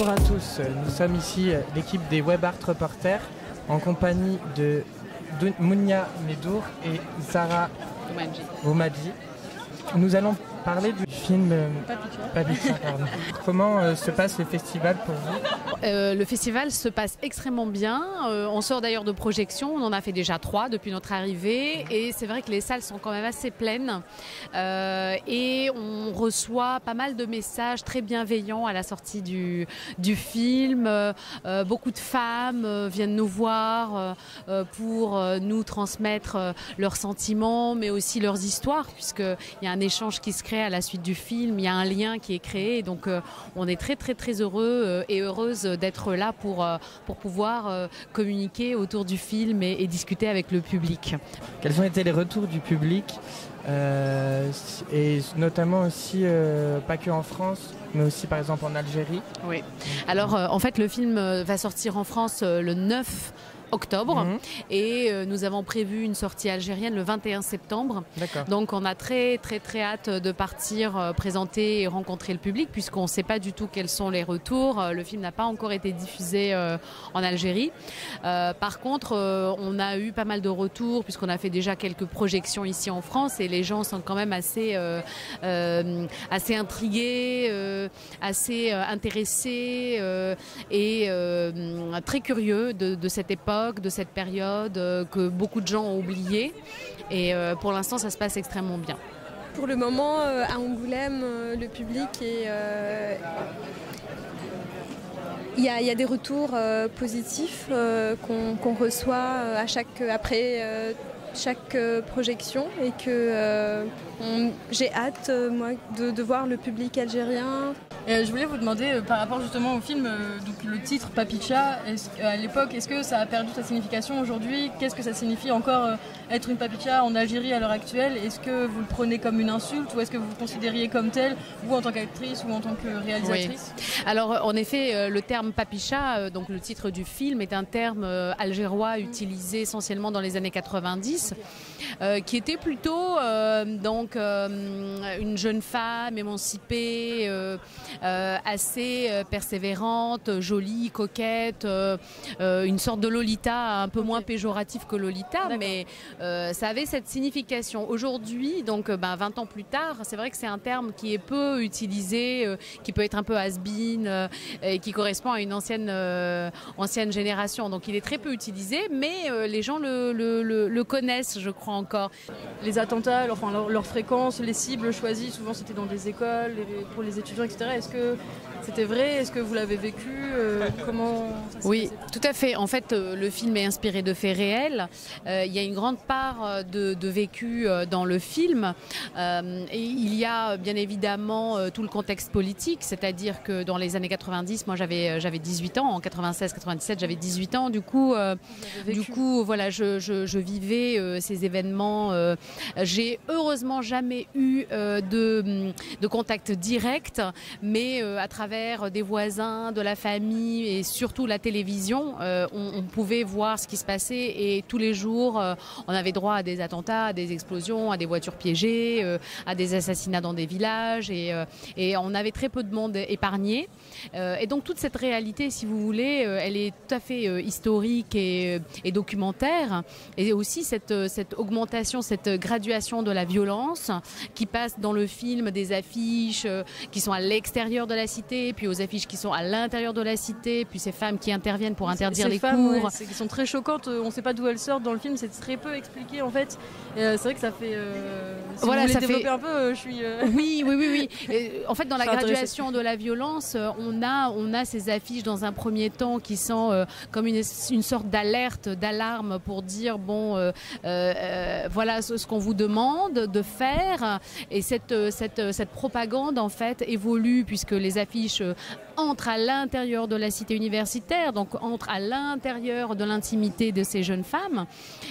Bonjour à tous, nous sommes ici l'équipe des Web Art Reporters en compagnie de Mounia Medour et Zara Oumadji. Nous allons parler du film Papicha. Comment se passe le festival pour vous? Le festival se passe extrêmement bien. On sort d'ailleurs de projections. On en a fait déjà 3 depuis notre arrivée. Et c'est vrai que les salles sont quand même assez pleines. Et on reçoit pas mal de messages très bienveillants à la sortie du film. Beaucoup de femmes viennent nous voir pour nous transmettre leurs sentiments, mais aussi leurs histoires, puisqu'il y a un échange qui se crée à la suite du film. Il y a un lien qui est créé. Donc on est très très très heureux et heureuse d'être là pour pouvoir communiquer autour du film et discuter avec le public. Quels ont été les retours du public et notamment aussi, pas que en France, mais aussi par exemple en Algérie? Oui. Alors en fait le film va sortir en France le 9 octobre et nous avons prévu une sortie algérienne le 21 septembre. Donc on a très très très hâte de partir présenter et rencontrer le public, puisqu'on ne sait pas du tout quels sont les retours. Le film n'a pas encore été diffusé en Algérie. Par contre on a eu pas mal de retours, puisqu'on a fait déjà quelques projections ici en France, et les gens sont quand même assez intrigués, assez intéressés et très curieux de cette époque, de cette période que beaucoup de gens ont oublié, et pour l'instant ça se passe extrêmement bien. Pour le moment à Angoulême, le public il y a des retours positifs qu'on reçoit après chaque projection, et que j'ai hâte moi de voir le public algérien. Je voulais vous demander par rapport justement au film, donc le titre Papicha, à l'époque, est-ce que ça a perdu sa signification aujourd'hui? Qu'est-ce que ça signifie encore être une Papicha en Algérie à l'heure actuelle? Est-ce que vous le prenez comme une insulte, ou est-ce que vous vous considériez comme tel, vous en tant qu'actrice ou en tant que réalisatrice? Oui. Alors en effet le terme Papicha, donc le titre du film, est un terme algérois utilisé essentiellement dans les années 90, qui était plutôt une jeune femme émancipée, assez persévérante, jolie, coquette, une sorte de Lolita, un peu moins péjoratif que Lolita, mais ça avait cette signification. Aujourd'hui, donc 20 ans plus tard, c'est vrai que c'est un terme qui est peu utilisé, qui peut être un peu has-been, et qui correspond à une ancienne génération. Donc il est très peu utilisé, mais les gens le connaissent, je crois encore. Les attentats, leur fréquence, les cibles choisies, souvent c'était dans des écoles, pour les étudiants, etc. Est-ce que c'était vrai? Est-ce que vous l'avez vécu? Comment ça s'est Oui, passé? tout à fait. En fait, le film est inspiré de faits réels. Il y a une grande part de vécu dans le film. Et il y a bien évidemment tout le contexte politique, c'est-à-dire que dans les années 90, moi j'avais 18 ans, en 96-97 j'avais 18 ans. Du coup voilà, je vivais ces événements. J'ai heureusement jamais eu de contact direct, mais à travers des voisins, de la famille et surtout la télévision, on pouvait voir ce qui se passait, et tous les jours on avait droit à des attentats, à des explosions, à des voitures piégées, à des assassinats dans des villages, et on avait très peu de monde épargné. Et donc toute cette réalité, si vous voulez, elle est tout à fait historique et documentaire, et aussi cette augmentation, cette graduation de la violence qui passe dans le film des affiches qui sont à l'extérieur de la cité, puis aux affiches qui sont à l'intérieur de la cité, puis ces femmes qui interviennent pour interdire les cours. Ouais, qui sont très choquantes, on ne sait pas d'où elles sortent dans le film, c'est très peu expliqué en fait. C'est vrai que ça fait... si voilà, vous voulez ça développer fait... un peu, je suis... Oui. Et, en fait, dans la graduation de la violence, on a ces affiches dans un premier temps qui sont comme une sorte d'alerte, d'alarme pour dire bon, voilà ce qu'on vous demande de faire. Et cette propagande en fait évolue, puisque les affiches entrent à l'intérieur de la cité universitaire, donc entrent à l'intérieur de l'intimité de ces jeunes femmes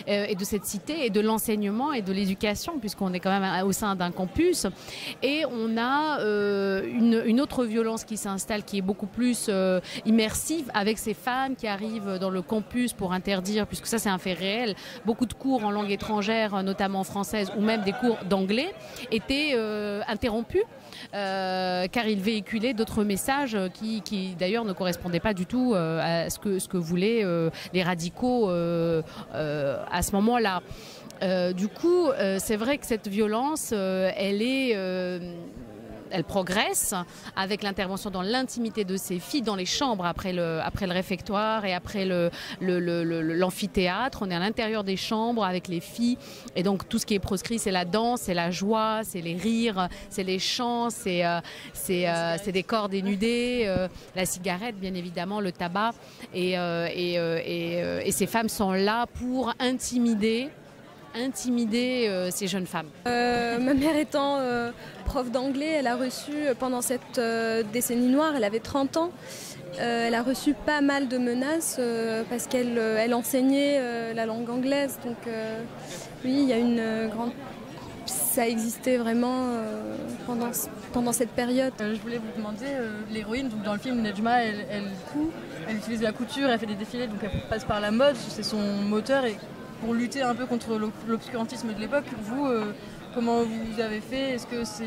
et de cette cité, et de l'enseignement et de l'éducation, puisqu'on est quand même au sein d'un campus. Et on a une autre violence qui s'installe, qui est beaucoup plus immersive, avec ces femmes qui arrivent dans le campus pour interdire, puisque ça c'est un fait réel, beaucoup de cours en langue étrangère, notamment française, ou même des cours d'anglais, étaient interrompus car ils véhiculaient d'autres messages qui d'ailleurs ne correspondait pas du tout à ce que voulaient les radicaux à ce moment-là. Du coup, c'est vrai que cette violence, elle progresse avec l'intervention dans l'intimité de ces filles, dans les chambres après le réfectoire et après l'amphithéâtre. On est à l'intérieur des chambres avec les filles et donc tout ce qui est proscrit, c'est la danse, c'est la joie, c'est les rires, c'est les chants, c'est des corps dénudés, la cigarette bien évidemment, le tabac et ces femmes sont là pour intimider ces jeunes femmes. Ma mère étant prof d'anglais, elle a reçu pendant cette décennie noire, elle avait 30 ans, elle a reçu pas mal de menaces parce qu'elle enseignait la langue anglaise. Donc oui, il y a une grande... Ça existait vraiment pendant cette période. Je voulais vous demander, l'héroïne, donc dans le film, Nejma, elle coud, elle utilise la couture, elle fait des défilés, donc elle passe par la mode, c'est son moteur. Et pour lutter un peu contre l'obscurantisme de l'époque, vous, comment vous avez fait? Est-ce que c'est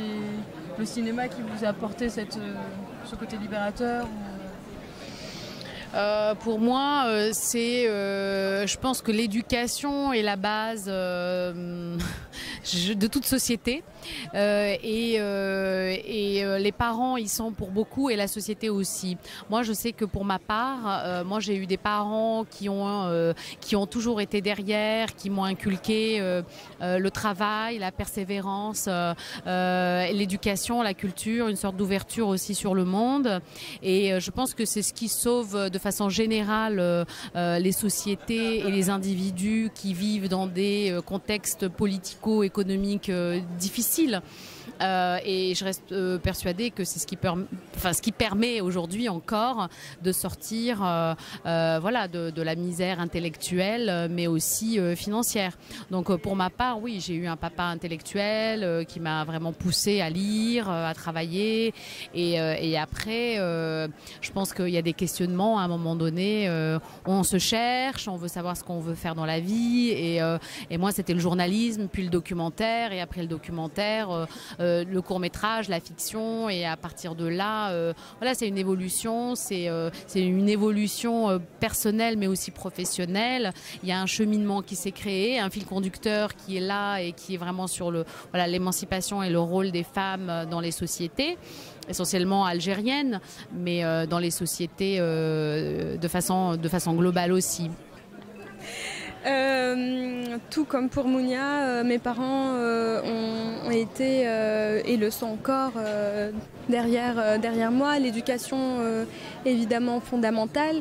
le cinéma qui vous a apporté ce côté libérateur Pour moi, je pense que l'éducation est la base de toute société et les parents y sont pour beaucoup et la société aussi. Moi, je sais que pour ma part, moi j'ai eu des parents qui ont toujours été derrière, qui m'ont inculqué le travail, la persévérance, l'éducation, la culture, une sorte d'ouverture aussi sur le monde. Et je pense que c'est ce qui sauve de façon générale les sociétés et les individus qui vivent dans des contextes politico-économiques difficiles. Et je reste persuadée que c'est ce qui permet aujourd'hui encore de sortir de la misère intellectuelle mais aussi financière. Donc pour ma part, oui, j'ai eu un papa intellectuel qui m'a vraiment poussée à lire, à travailler et après je pense qu'il y a des questionnements à un moment donné, on se cherche, on veut savoir ce qu'on veut faire dans la vie et moi c'était le journalisme puis le documentaire et après le documentaire le court-métrage, la fiction et à partir de là, c'est une évolution, c'est une évolution personnelle mais aussi professionnelle. Il y a un cheminement qui s'est créé, un fil conducteur qui est là et qui est vraiment sur l'émancipation et le rôle des femmes dans les sociétés, essentiellement algériennes, mais dans les sociétés de façon globale aussi. Tout comme pour Mounia, mes parents ont été et le sont encore derrière moi. L'éducation évidemment fondamentale.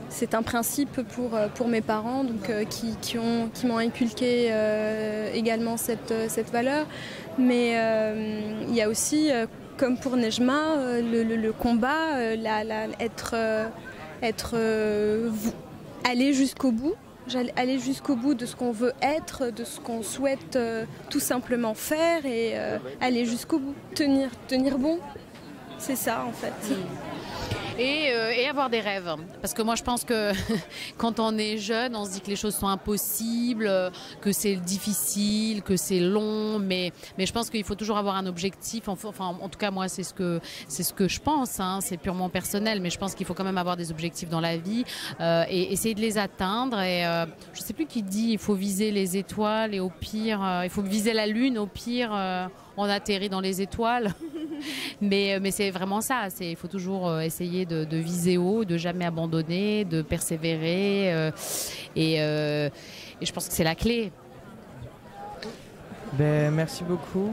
C'est un principe pour mes parents qui m'ont inculqué également cette valeur. Mais il y a aussi, comme pour Nejma, le combat, aller jusqu'au bout. Aller jusqu'au bout de ce qu'on veut être, de ce qu'on souhaite tout simplement faire et aller jusqu'au bout, tenir bon. C'est ça en fait. Et avoir des rêves. Parce que moi je pense que quand on est jeune, on se dit que les choses sont impossibles, que c'est difficile, que c'est long, mais je pense qu'il faut toujours avoir un objectif. Enfin, en tout cas moi c'est ce que je pense, hein, c'est purement personnel, mais je pense qu'il faut quand même avoir des objectifs dans la vie et essayer de les atteindre. Et je sais plus qui dit il faut viser les étoiles et au pire il faut viser la lune, au pire on atterrit dans les étoiles. Mais c'est vraiment ça, il faut toujours essayer de viser haut, de jamais abandonner, de persévérer et je pense que c'est la clé. Merci beaucoup.